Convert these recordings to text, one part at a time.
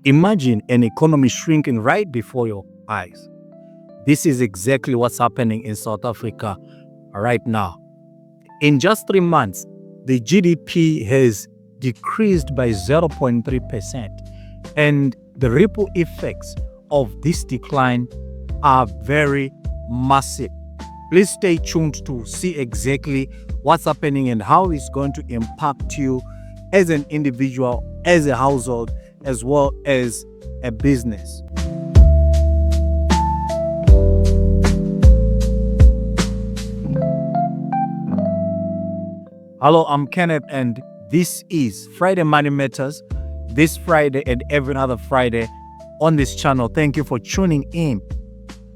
Imagine an economy shrinking right before your eyes. This is exactly what's happening in South Africa right now. In just 3 months, the GDP has decreased by 0.3%, and the ripple effects of this decline are very massive. Please stay tuned to see exactly what's happening and how it's going to impact you as an individual, as a household, as well as a business. Hello, I'm Kenneth, and this is Friday Money Matters. This Friday and every other Friday on this channel. Thank you for tuning in.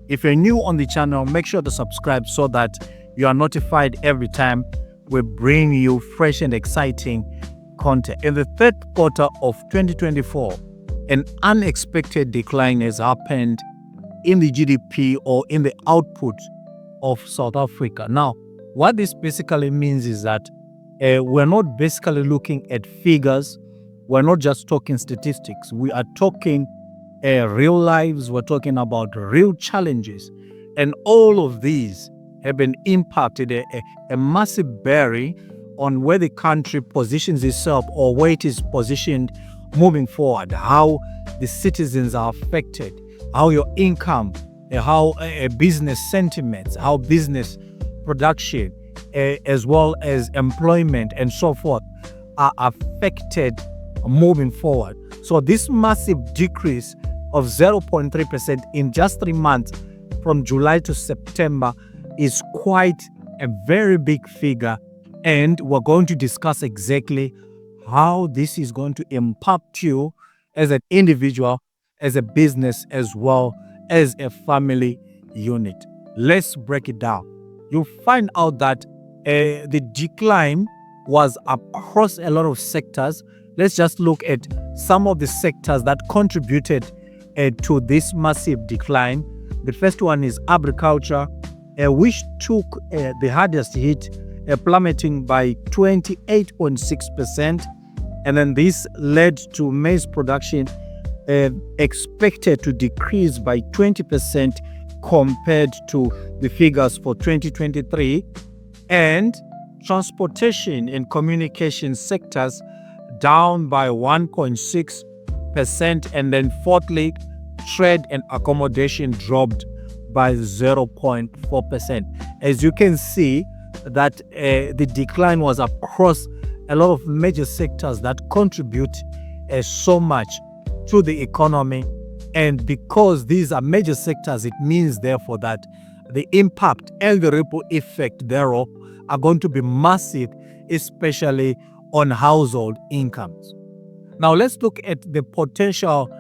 If you're new on the channel, make sure to subscribe so that you are notified every time we bring you fresh and exciting content. In the third quarter of 2024, an unexpected decline has happened in the GDP or in the output of South Africa. Now, what this basically means is that we're not basically looking at figures. We're not just talking statistics. We are talking real lives. We're talking about real challenges. And all of these have been impacted a massive bearing on where the country positions itself or where it is positioned moving forward, how the citizens are affected, how your income, how business sentiments, how business production, as well as employment and so forth are affected moving forward. So this massive decrease of 0.3% in just 3 months from July to September is quite a very big figure, and we're going to discuss exactly how this is going to impact you as an individual, as a business, as well as a family unit. Let's break it down. You'll find out that the decline was across a lot of sectors. Let's just look at some of the sectors that contributed to this massive decline. The first one is agriculture, which took the hardest hit, plummeting by 28.6%. And then this led to maize production expected to decrease by 20% compared to the figures for 2023. And transportation and communication sectors down by 1.6%. And then fourthly, trade and accommodation dropped by 0.4%. As you can see, that the decline was across a lot of major sectors that contribute so much to the economy. And because these are major sectors, it means therefore that the impact and the ripple effect thereof are going to be massive, especially on household incomes. Now let's look at the potential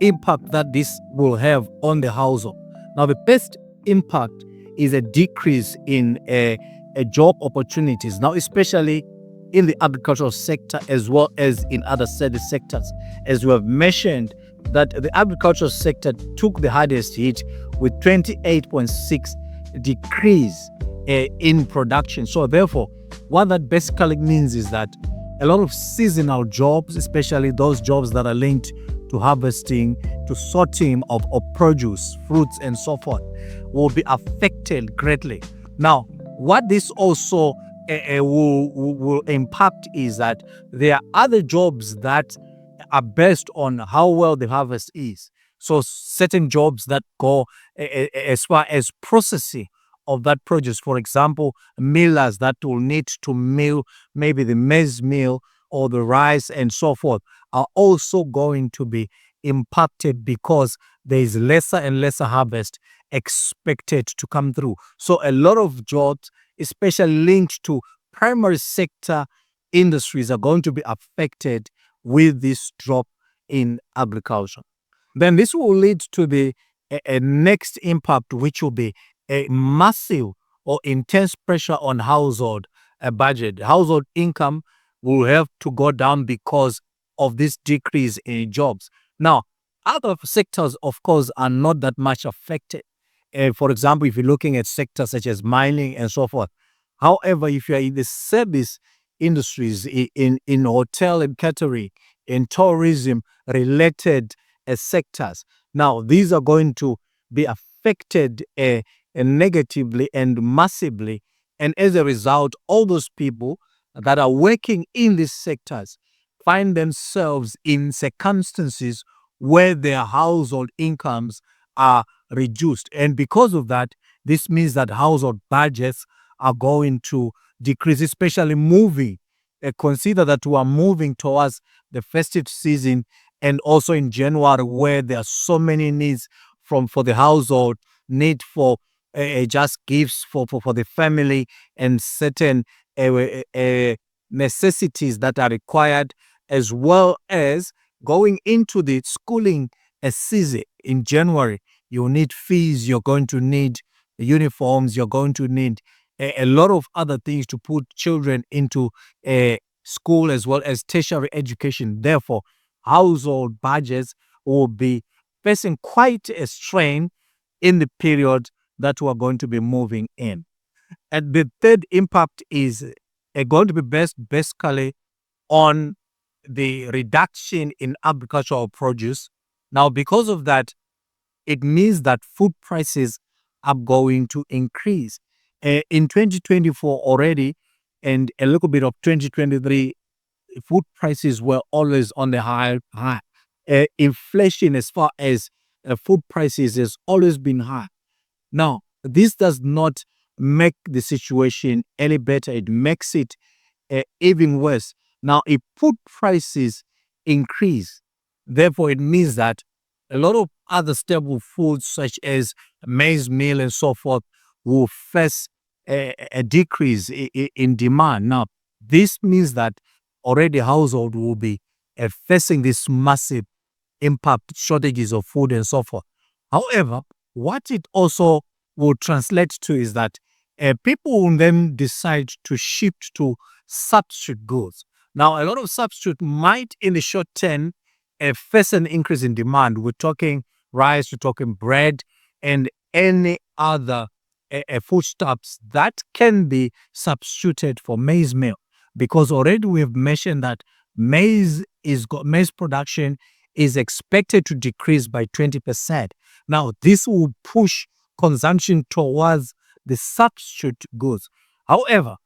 impact that this will have on the household. Now the first impact is a decrease in job opportunities, now especially in the agricultural sector as well as in other service sectors. As we have mentioned, that the agricultural sector took the hardest hit with 28.6% decrease in production. So therefore, what that basically means is that a lot of seasonal jobs, especially those jobs that are linked to harvesting, to sorting of produce, fruits, and so forth, will be affected greatly. Now, what this also will impact is that there are other jobs that are based on how well the harvest is. So certain jobs that go as far as processing of that produce. For example, millers that will need to mill maybe the maize meal or the rice and so forth are also going to be impacted because there is lesser and lesser harvest expected to come through. So a lot of jobs, especially linked to primary sector industries, are going to be affected with this drop in agriculture. Then this will lead to the next impact, which will be a massive or intense pressure on household budget. Household income will have to go down because of this decrease in jobs. Now, other sectors, of course, are not that much affected. For example, if you're looking at sectors such as mining and so forth. However, if you are in the service industries, in hotel and catering, and tourism related sectors. Now, these are going to be affected negatively and massively. And as a result, all those people that are working in these sectors find themselves in circumstances where their household incomes are reduced. And because of that, this means that household budgets are going to decrease, especially moving. Consider that we are moving towards the festive season and also in January, where there are so many needs for the household, need for just gifts for the family and certain necessities that are required, as well as going into the schooling season in January. You need fees, you're going to need uniforms, you're going to need a lot of other things to put children into school as well as tertiary education. Therefore, household budgets will be facing quite a strain in the period that we are going to be moving in. And the third impact is going to be basically on the reduction in agricultural produce. Now, because of that, it means that food prices are going to increase. In 2024 already, and a little bit of 2023, food prices were always on the high. Inflation as far as food prices has always been high. Now, this does not make the situation any better. It makes it even worse. Now, if food prices increase, therefore it means that a lot of other staple foods such as maize meal and so forth will face a decrease in demand. Now, this means that already household will be facing this massive impact, shortages of food and so forth. However, what it also will translate to is that people will then decide to shift to substitute goods. Now, a lot of substitute might in the short term face an increase in demand. We're talking rice, we're talking bread, and any other foodstuffs that can be substituted for maize meal. Because already we have mentioned that maize production is expected to decrease by 20%. Now, this will push consumption towards the substitute goods. However,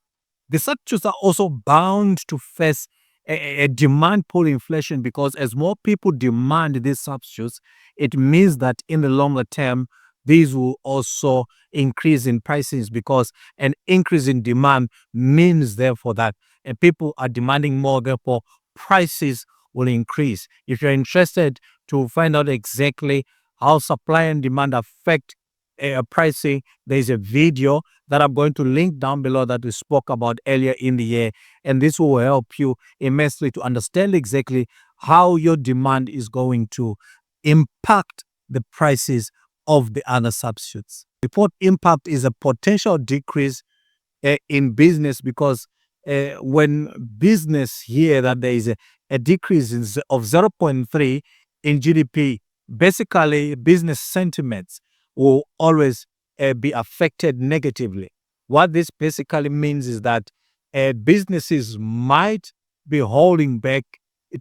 the substitutes are also bound to face a demand pull inflation, because as more people demand these substitutes, it means that in the longer term, these will also increase in prices, because an increase in demand means therefore that people are demanding more, therefore prices will increase. If you're interested to find out exactly how supply and demand affect pricing, there's a video that I'm going to link down below that we spoke about earlier in the year. And this will help you immensely to understand exactly how your demand is going to impact the prices of the other substitutes. The fourth impact is a potential decrease in business, because when business hear that there is a decrease of 0.3 in GDP, basically business sentiments will always be affected negatively. What this basically means is that businesses might be holding back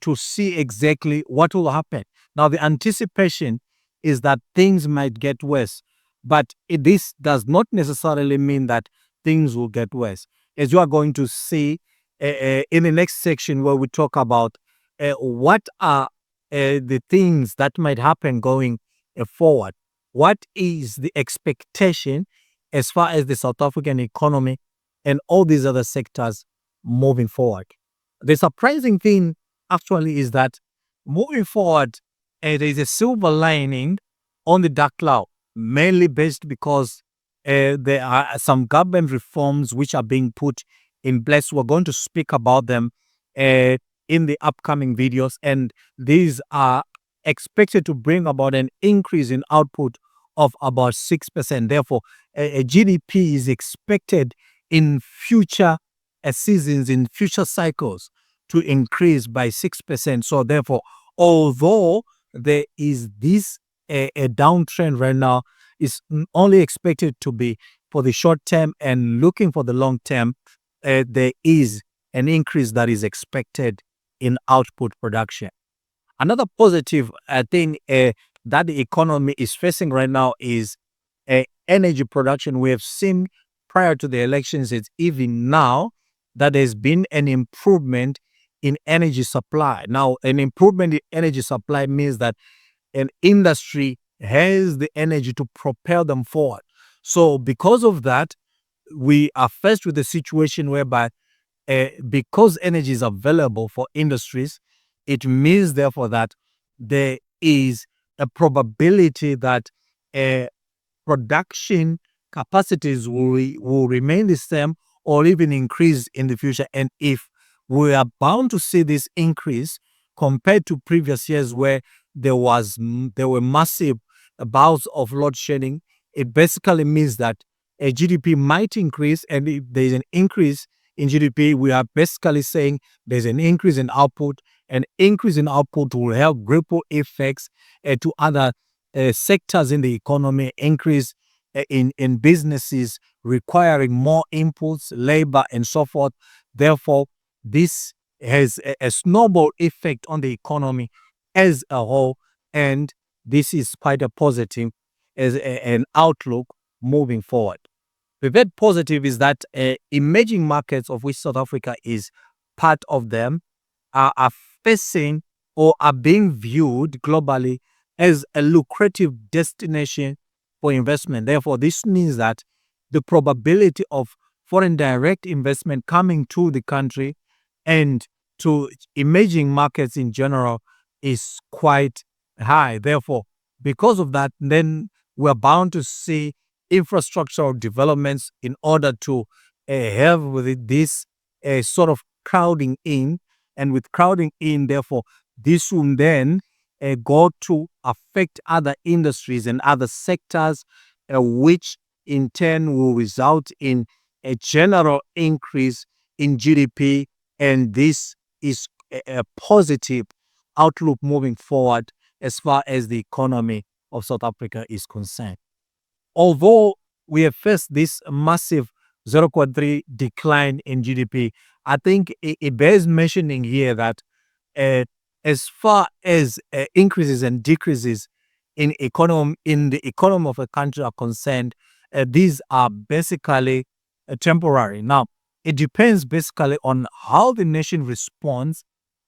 to see exactly what will happen. Now, the anticipation is that things might get worse, but this does not necessarily mean that things will get worse. As you are going to see in the next section, where we talk about what are the things that might happen going forward. What is the expectation as far as the South African economy and all these other sectors moving forward? The surprising thing actually is that moving forward, there is a silver lining on the dark cloud, mainly based because there are some government reforms which are being put in place. We're going to speak about them in the upcoming videos, and these are expected to bring about an increase in output of about 6%. Therefore, a GDP is expected in future seasons, in future cycles, to increase by 6%. So therefore, although there is this a downtrend right now, is only expected to be for the short term, and looking for the long term, there is an increase that is expected in output production. Another positive, I think, that the economy is facing right now is energy production. We have seen prior to the elections, it's even now that there's been an improvement in energy supply. Now, an improvement in energy supply means that an industry has the energy to propel them forward. So, because of that, we are faced with a situation whereby because energy is available for industries, it means therefore that there is a probability that uh, production capacities will remain the same or even increase in the future. And if we are bound to see this increase compared to previous years where there were massive bouts of load shedding, it basically means that a GDP might increase, and if there is an increase in GDP, we are basically saying there's an increase in output. An increase in output will have ripple effects to other sectors in the economy, increase in businesses requiring more inputs, labor, and so forth. Therefore, this has a snowball effect on the economy as a whole, and this is quite a positive as an outlook moving forward. The third positive is that emerging markets, of which South Africa is part of them, are facing or are being viewed globally as a lucrative destination for investment. Therefore, this means that the probability of foreign direct investment coming to the country and to emerging markets in general is quite high. Therefore, because of that, then we're bound to see infrastructural developments in order to have with it this sort of crowding in. And with crowding in, therefore, this will then go to affect other industries and other sectors, which in turn will result in a general increase in GDP. And this is a positive outlook moving forward as far as the economy of South Africa is concerned. Although we have faced this massive 0.3 decline in GDP, I think it bears mentioning here that uh, as far as increases and decreases in the economy of a country are concerned, these are basically temporary. Now, it depends basically on how the nation responds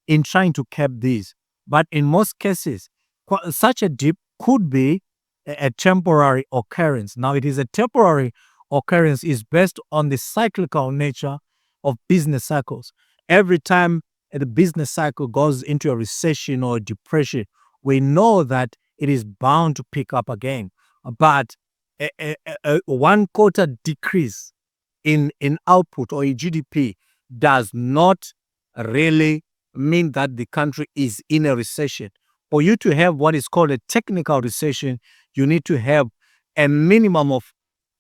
in trying to cap these. But in most cases, such a dip could be a temporary occurrence. Now, it is a temporary occurrence is based on the cyclical nature of business cycles. Every time the business cycle goes into a recession or a depression, we know that it is bound to pick up again. But a one quarter decrease in output or in GDP does not really mean that the country is in a recession. For you to have what is called a technical recession, you need to have a minimum of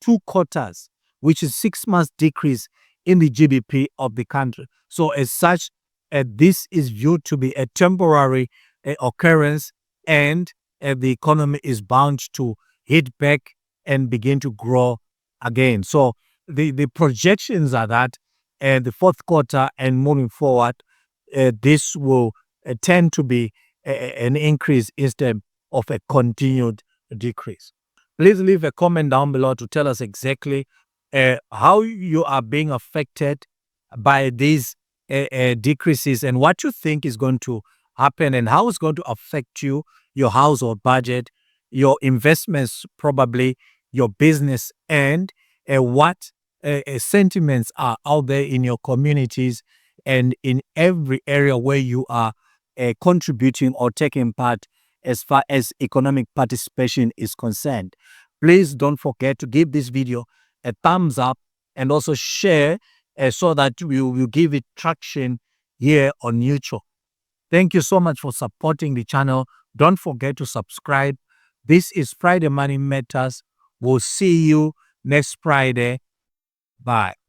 2 quarters, which is 6 months decrease in the GDP of the country. So, as such, this is viewed to be a temporary occurrence, and the economy is bound to hit back and begin to grow again. So, the projections are that the fourth quarter and moving forward, this will tend to be an increase instead of a continued decrease. Please leave a comment down below to tell us exactly how you are being affected by these decreases and what you think is going to happen and how it's going to affect you, your household budget, your investments, probably your business, and what sentiments are out there in your communities and in every area where you are contributing or taking part as far as economic participation is concerned. Please don't forget to give this video a thumbs up and also share so that we will give it traction here on YouTube. Thank you so much for supporting the channel. Don't forget to subscribe. This is Friday Money Matters. We'll see you next Friday. Bye.